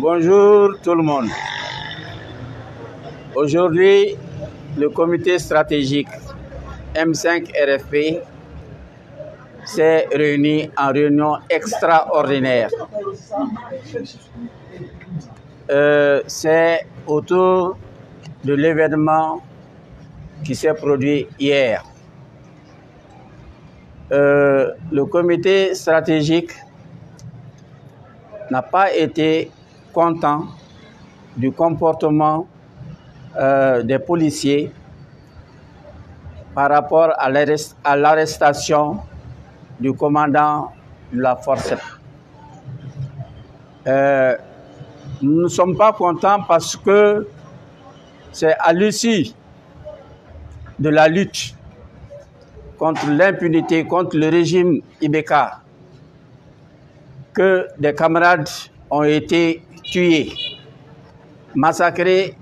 Bonjour tout le monde. Aujourd'hui, le comité stratégique M5 RFP s'est réuni en réunion extraordinaire. C'est autour de l'événement qui s'est produit hier. Le comité stratégique n'a pas été content du comportement des policiers par rapport à l'arrestation du commandant de la force. Nous ne sommes pas contents parce que c'est à l'issue de la lutte contre l'impunité, contre le régime Ibeka, que des camarades ont été tués, massacrés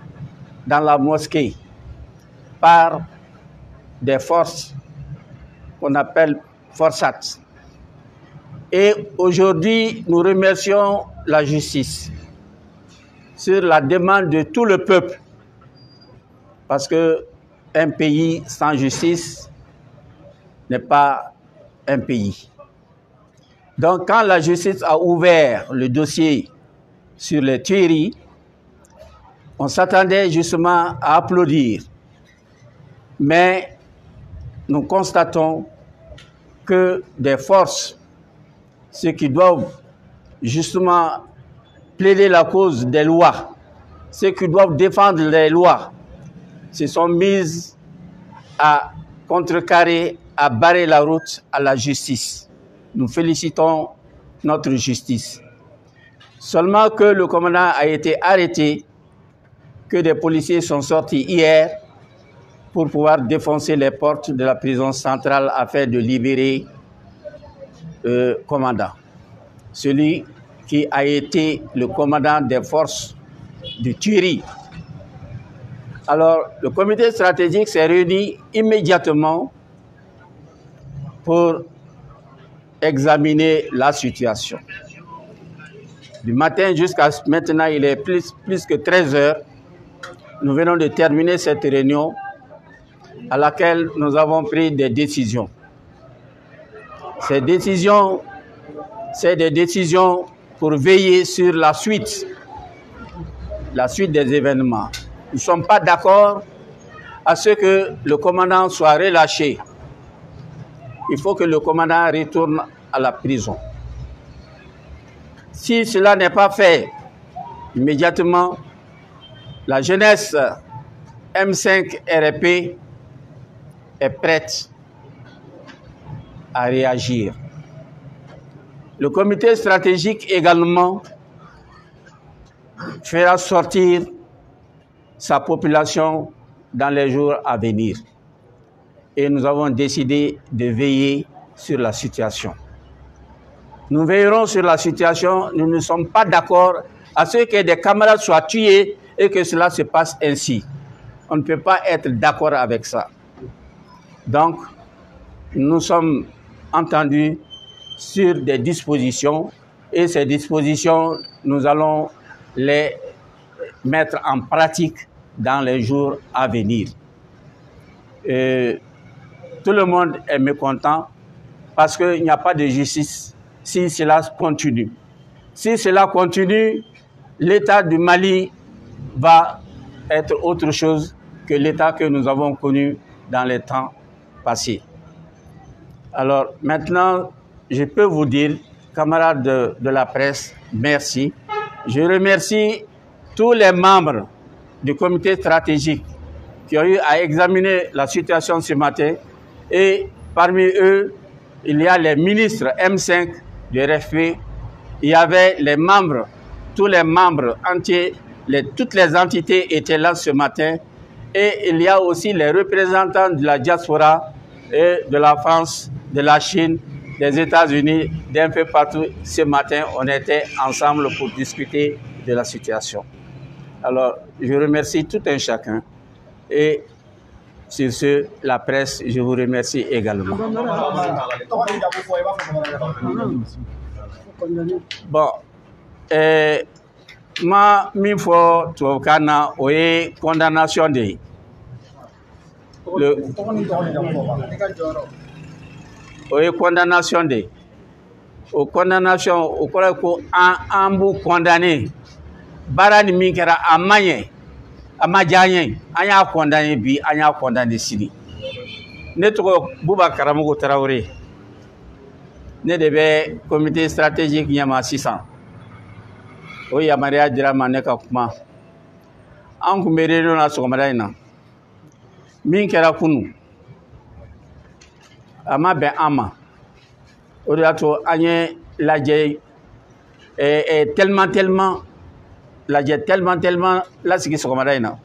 dans la mosquée par des forces qu'on appelle forçats. Et aujourd'hui, nous remercions la justice sur la demande de tout le peuple, parce qu'un pays sans justice n'est pas un pays. Donc, quand la justice a ouvert le dossier sur les tueries, on s'attendait justement à applaudir. Mais nous constatons que des forces, ceux qui doivent justement plaider la cause des lois, ceux qui doivent défendre les lois, se sont mises à contrecarrer, à barrer la route à la justice. Nous félicitons notre justice. Seulement que le commandant a été arrêté, que des policiers sont sortis hier pour pouvoir défoncer les portes de la prison centrale afin de libérer le commandant. Celui qui a été le commandant des forces de tuerie. Alors, le comité stratégique s'est réuni immédiatement pour examiner la situation. Du matin jusqu'à maintenant, il est plus que 13 heures. Nous venons de terminer cette réunion à laquelle nous avons pris des décisions. Ces décisions, c'est des décisions pour veiller sur la suite des événements. Nous ne sommes pas d'accord à ce que le commandant soit relâché. Il faut que le commandant retourne à la prison. Si cela n'est pas fait, immédiatement, la jeunesse M5 RFP est prête à réagir. Le comité stratégique également fera sortir sa population dans les jours à venir. Et nous avons décidé de veiller sur la situation. Nous veillerons sur la situation. Nous ne sommes pas d'accord à ce que des camarades soient tués et que cela se passe ainsi. On ne peut pas être d'accord avec ça. Donc, nous sommes entendus sur des dispositions et ces dispositions, nous allons les mettre en pratique dans les jours à venir. Tout le monde est mécontent parce qu'il n'y a pas de justice si cela continue. Si cela continue, l'État du Mali va être autre chose que l'État que nous avons connu dans les temps passés. Alors maintenant, je peux vous dire, camarades de la presse, merci. Je remercie tous les membres du comité stratégique qui ont eu à examiner la situation ce matin. Et parmi eux, il y a les ministres M5 du RFP. Il y avait les membres, tous les membres entiers, toutes les entités étaient là ce matin. Et il y a aussi les représentants de la diaspora et de la France, de la Chine, des États-Unis, d'un peu partout. Ce matin, on était ensemble pour discuter de la situation. Alors, je remercie tout un chacun. Et sur ce, la presse, je vous remercie également. Bon, ma min fɔ tubabukan na o ye condamnation de ye. O ye condamnation de ye. O condamnation o kɔrɔ ye ko an b'u condamner baara ni min kɛra a man ɲɛ a ma diya an ye an y'a condamner bi an y'a condamner sini. Ne tɔgɔ Buba Karamogo Tarawele. Ne de bɛ comité stratégique ɲɛma sisan. O yamaruya dira ma ne ka kuma. An kun bɛ réunion na sɔgɔmada in na. Min kɛra kunu a ma bɛn an ma. O de y'a to an ye lajɛ tellement lasigi sɔgɔmada in na.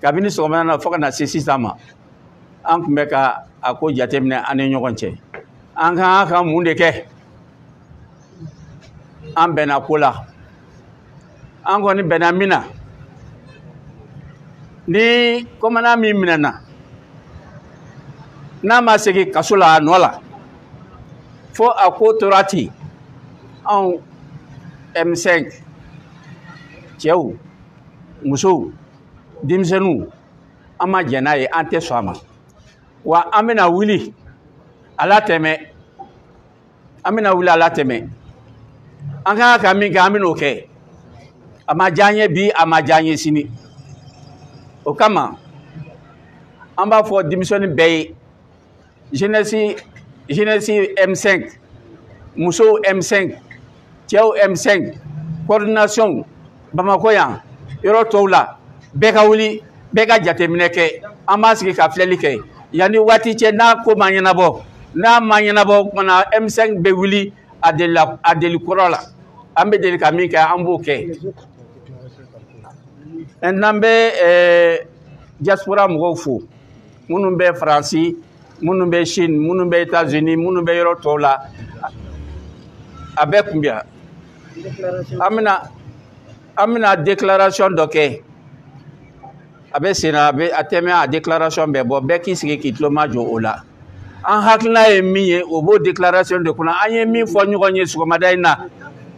Kabini sɔgɔmada na fo ka na se sisan ma. An kun bɛ ka a ko jateminɛ an ni ɲɔgɔn cɛ. An ka mun de kɛ? An bɛnna ko la. An kɔni bɛnna min na. Ni commandant min minɛna n'a ma segin kaso la a nɔ la fo a ko tora ten anw M5 cɛw musow denmisɛnninw an ma jɛn n'a ye an tɛ sɔn a ma wa an bɛna wuli a la tɛmɛ an kan ka min kɛ an bɛn'o kɛ a ma diya an ye bi a ma diya an ye sini o kama an b'a fɔ denmisɛnnin bɛɛ ye jeunesse M5 musow M5 cɛw M5 coordination Bamako yan yɔrɔ tɔw la bɛɛ ka wuli bɛɛ ka jateminɛ kɛ an b'a sigi ka filɛli kɛ yanni waati cɛ n'a ko ma ɲɛnabɔ n'a ma ɲɛnabɔ kumana M5 bɛ wuli a deli kɔrɔ la an bɛ deli ka min kɛ an b'o kɛ. N'an bɛ diaspora mɔgɔw fo minnu bɛ Faransi minnu bɛ Chine minnu bɛ États-Unis minnu bɛ yɔrɔ tɔw la a bɛɛ kun bɛ yan an bɛna déclaration dɔ kɛ a bɛ sen na a tɛmɛ a déclaration bɛɛ bɔ bɛɛ k'i sigi k'i tulo majɔ o la an hakilina ye min ye o b'o déclaration de kɔnɔ an ye min fɔ ɲɔgɔn ye sɔgɔmada in na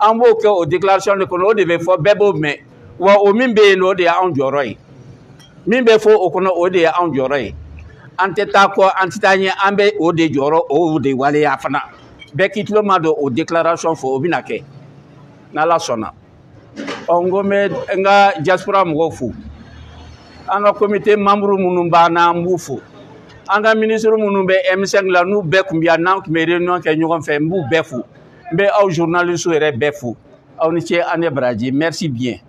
an b'o kɛ o déclaration de kɔnɔ o de bɛ fɔ bɛɛ b'o mɛn wa o min bɛ yen o de ye anw jɔyɔrɔ ye min bɛ fɔ o kɔnɔ o de ye anw jɔyɔrɔ ye an tɛ taa kɔ an tɛ taa ɲɛ an bɛ o de jɔyɔrɔ o de waleya fana bɛɛ k'i tulo majɔ o déclaration fɔ o bɛna kɛ n'Ala sɔnna n ko n bɛ n ka diaspora mɔgɔw fo an ka comité membre minnu b'an na an b'u fo an ka ministre minnu bɛ M5 la n'u bɛɛ tun bɛ yan n'an tun bɛ réunion kɛ ɲɔgɔn fɛ n b'u bɛɛ fo n bɛ aw journalistes yɛrɛ bɛɛ fo aw ni ce an ni baraji merci bien.